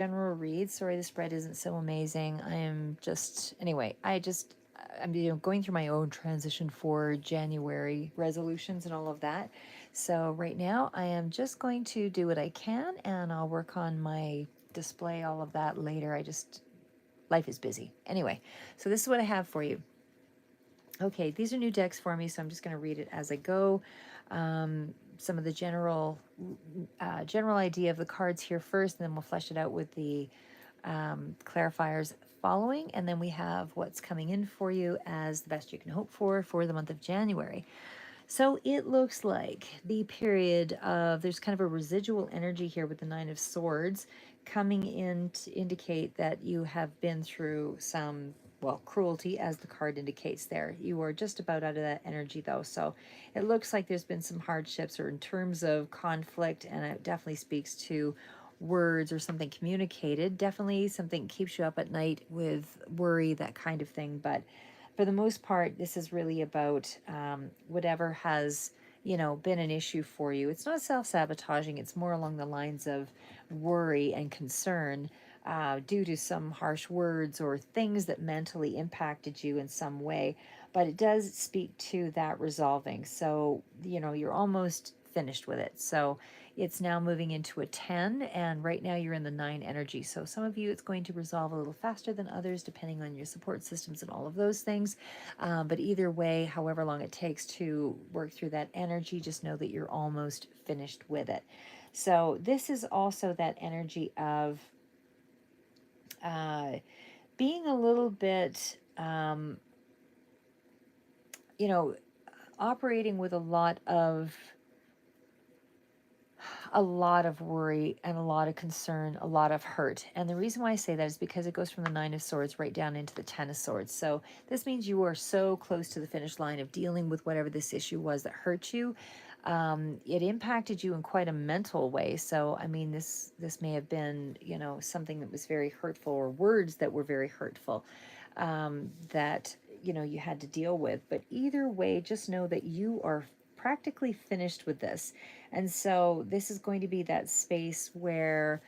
general read. Sorry, the spread isn't so amazing. I am just, anyway, I'm going through my own transition for January resolutions and all of that. So right now I am just going to do what I can, and I'll work on my display, all of that later. Life is busy. Anyway, so this is what I have for you. Okay, these are new decks for me, so I'm just going to read it as I go. Some of the general idea of the cards here first, and then we'll flesh it out with the clarifiers following, and then we have what's coming in for you as the best you can hope for the month of January. So it looks like the period of, there's kind of a residual energy here with the Nine of Swords coming in to indicate that you have been through some, well, cruelty, as the card indicates there. You are just about out of that energy, though. So it looks like there's been some hardships or in terms of conflict, and it definitely speaks to words or something communicated. Definitely something keeps you up at night with worry, that kind of thing. But for the most part, this is really about whatever has, been an issue for you. It's not self-sabotaging. It's more along the lines of worry and concern due to some harsh words or things that mentally impacted you in some way. But it does speak to that resolving. So, you're almost finished with it. So it's now moving into a 10, and right now you're in the 9 energy. So some of you, it's going to resolve a little faster than others, depending on your support systems and all of those things. But either way, however long it takes to work through that energy, just know that you're almost finished with it. So this is also that energy of uh, being a little bit, you know, operating with a lot of worry and a lot of concern, a lot of hurt. And the reason why I say that is because it goes from the Nine of Swords right down into the Ten of Swords. So this means you are so close to the finish line of dealing with whatever this issue was that hurt you. It impacted you in quite a mental way. So, I mean, this may have been, something that was very hurtful, or words that were very hurtful, that, you had to deal with. But either way, just know that you are practically finished with this. And so this is going to be that space where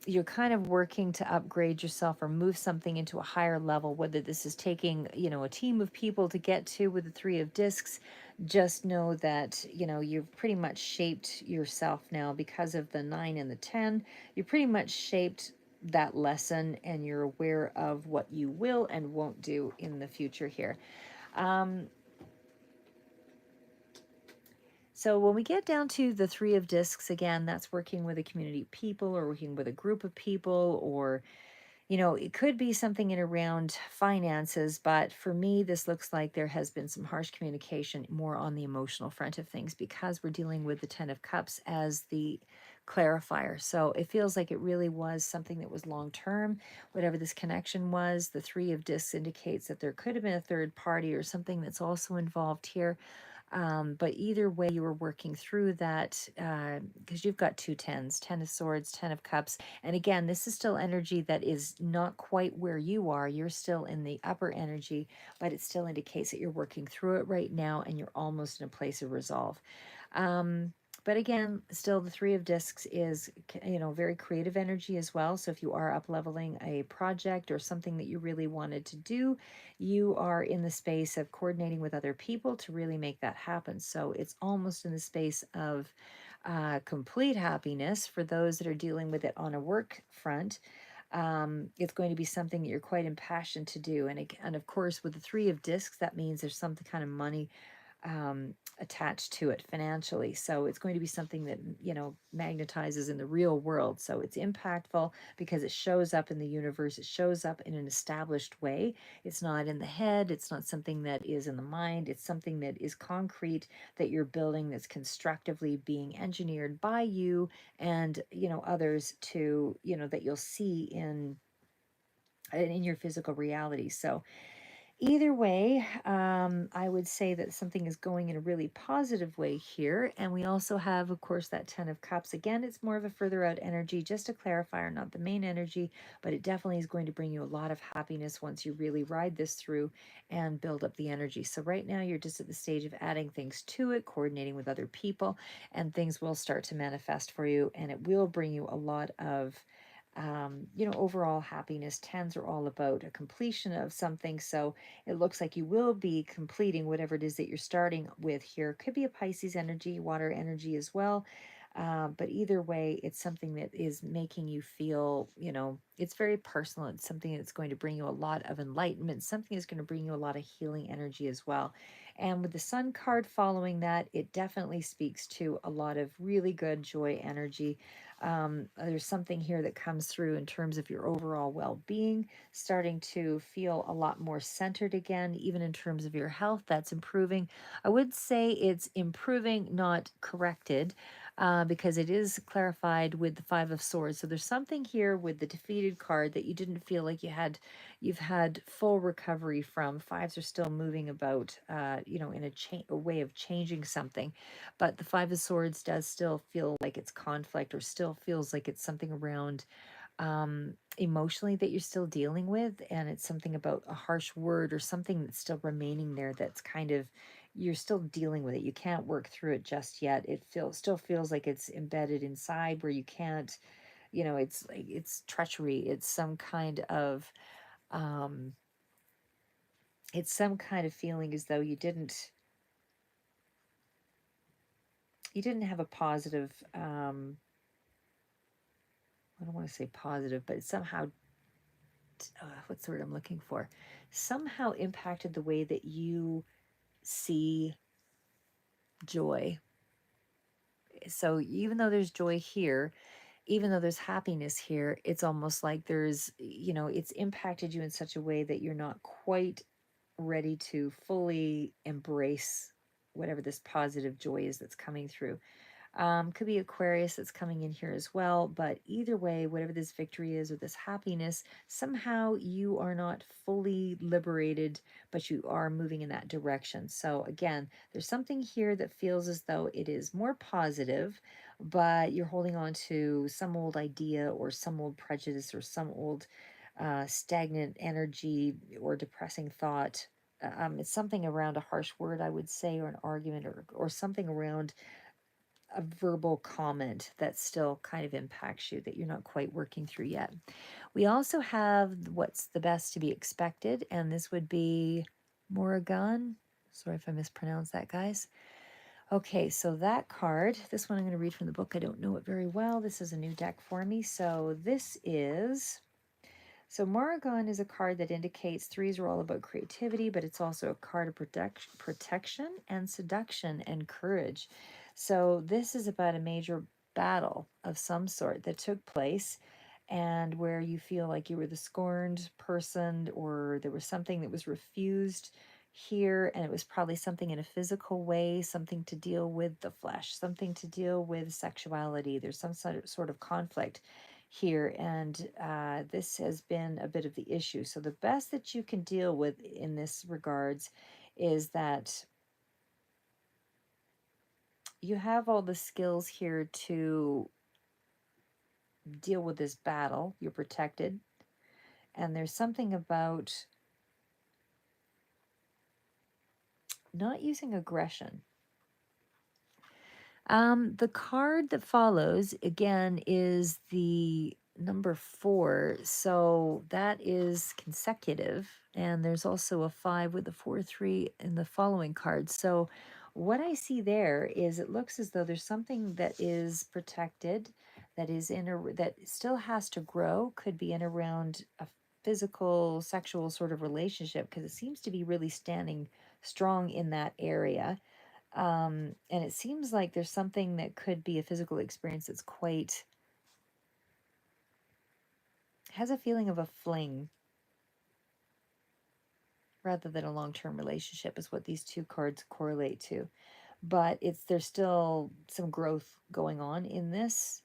you're kind of working to upgrade yourself or move something into a higher level, whether this is taking, a team of people to get to with the Three of Discs. Just know that, you've pretty much shaped yourself now because of the 9 and the 10. You pretty much shaped that lesson, and you're aware of what you will and won't do in the future here. So when we get down to the Three of Discs, again, that's working with a community of people or working with a group of people, or, it could be something in around finances. But for me, this looks like there has been some harsh communication more on the emotional front of things, because we're dealing with the Ten of Cups as the clarifier. So it feels like it really was something that was long term, whatever this connection was. The Three of Discs indicates that there could have been a third party or something that's also involved here. But either way, you were working through that, because you've got two tens, 10 of Swords, 10 of Cups. And again, this is still energy that is not quite where you are. You're still in the upper energy, but it still indicates that you're working through it right now, and you're almost in a place of resolve. But again, still the Three of Discs is, very creative energy as well. So if you are up leveling a project or something that you really wanted to do, you are in the space of coordinating with other people to really make that happen. So it's almost in the space of complete happiness for those that are dealing with it on a work front. It's going to be something that you're quite impassioned to do. And of course, with the Three of Discs, that means there's some kind of money attached to it financially. So it's going to be something that, magnetizes in the real world. So it's impactful because it shows up in the universe. It shows up in an established way. It's not in the head. It's not something that is in the mind. It's something that is concrete, that you're building, that's constructively being engineered by you and, others to, that you'll see in your physical reality. So either way, I would say that something is going in a really positive way here. And we also have, of course, that Ten of Cups. Again, it's more of a further out energy, just a clarifier, not the main energy, but it definitely is going to bring you a lot of happiness once you really ride this through and build up the energy. So right now, you're just at the stage of adding things to it, coordinating with other people, and things will start to manifest for you, and it will bring you a lot of overall happiness. Tens are all about a completion of something. So it looks like you will be completing whatever it is that you're starting with here. Could be a Pisces energy, water energy as well. But either way, it's something that is making you feel, it's very personal. It's something that's going to bring you a lot of enlightenment, something that's going to bring you a lot of healing energy as well. And with the Sun card following that, it definitely speaks to a lot of really good joy energy. There's something here that comes through in terms of your overall well-being, starting to feel a lot more centered again, even in terms of your health. That's improving. I would say it's improving, not corrected, because it is clarified with the Five of Swords. So there's something here with the defeated card that you didn't feel like you've had full recovery from. Fives are still moving about, in a way of changing something, but the Five of Swords does still feel like it's conflict, or still feels like it's something around emotionally that you're still dealing with, and it's something about a harsh word or something that's still remaining there, that's kind of, you're still dealing with it. You can't work through it just yet. It still feels like it's embedded inside, where you can't, it's like it's treachery. Um it's some kind of feeling as though you didn't have a positive, I don't want to say positive, but it somehow, what's the word I'm looking for? Somehow impacted the way that you see joy. So even though there's joy here, even though there's happiness here, it's almost like it's impacted you in such a way that you're not quite ready to fully embrace whatever this positive joy is that's coming through. Could be Aquarius that's coming in here as well. But either way, whatever this victory is or this happiness, somehow you are not fully liberated, but you are moving in that direction. So again, there's something here that feels as though it is more positive, but you're holding on to some old idea or some old prejudice or some old stagnant energy or depressing thought. It's something around a harsh word, I would say, or an argument, or something around a verbal comment that still kind of impacts you, that you're not quite working through yet. We also have what's the best to be expected, and this would be Morrigan. Sorry if I mispronounced that, guys. Okay, so that card, this one I'm going to read from the book. I don't know it very well. This is a new deck for me. So Morrigan is a card that indicates threes are all about creativity, but it's also a card of protection and seduction and courage. So this is about a major battle of some sort that took place, and where you feel like you were the scorned person, or there was something that was refused here, and it was probably something in a physical way, something to deal with the flesh, something to deal with sexuality. There's some sort of conflict here, and this has been a bit of the issue. So the best that you can deal with in this regards is that you have all the skills here to deal with this battle. You're protected, and there's something about not using aggression. The card that follows again is the number 4, so that is consecutive, and there's also a 5 with the 4-3 in the following card. So what I see there is, it looks as though there's something that is protected, that still has to grow, could be in around a physical sexual sort of relationship, because it seems to be really standing strong in that area. And it seems like there's something that could be a physical experience that's quite, has a feeling of a fling rather than a long-term relationship, is what these two cards correlate to. But there's still some growth going on in this,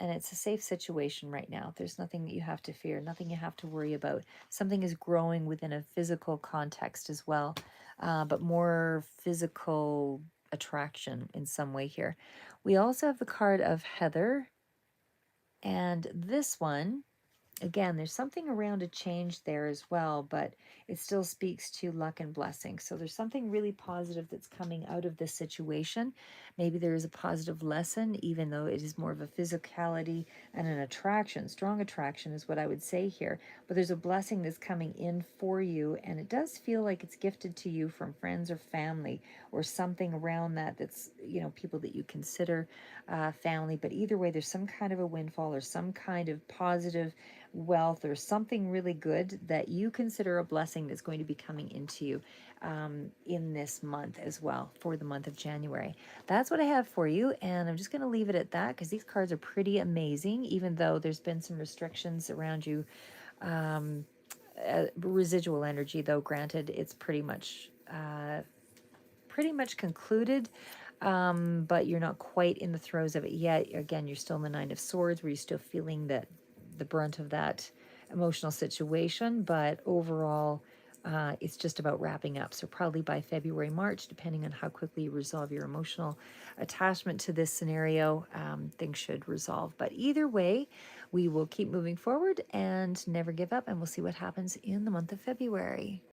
and it's a safe situation right now. There's nothing that you have to fear, nothing you have to worry about. Something is growing within a physical context as well, but more physical attraction in some way here. We also have the card of Heather, and this one Again, there's something around a change there as well, but it still speaks to luck and blessing. So there's something really positive that's coming out of this situation. Maybe there is a positive lesson, even though it is more of a physicality and an attraction. Strong attraction is what I would say here. But there's a blessing that's coming in for you, and it does feel like it's gifted to you from friends or family or something around that that's, people that you consider family. But either way, there's some kind of a windfall or some kind of positive wealth or something really good that you consider a blessing that's going to be coming into you in this month as well, for the month of January. That's what I have for you, and I'm just going to leave it at that because these cards are pretty amazing, even though there's been some restrictions around you. Residual energy, though, granted, it's pretty much concluded, but you're not quite in the throes of it yet. Again, you're still in the Nine of Swords, where you're still feeling that the brunt of that emotional situation, but overall, it's just about wrapping up. So probably by February, March, depending on how quickly you resolve your emotional attachment to this scenario, things should resolve. But either way, we will keep moving forward and never give up, and we'll see what happens in the month of February.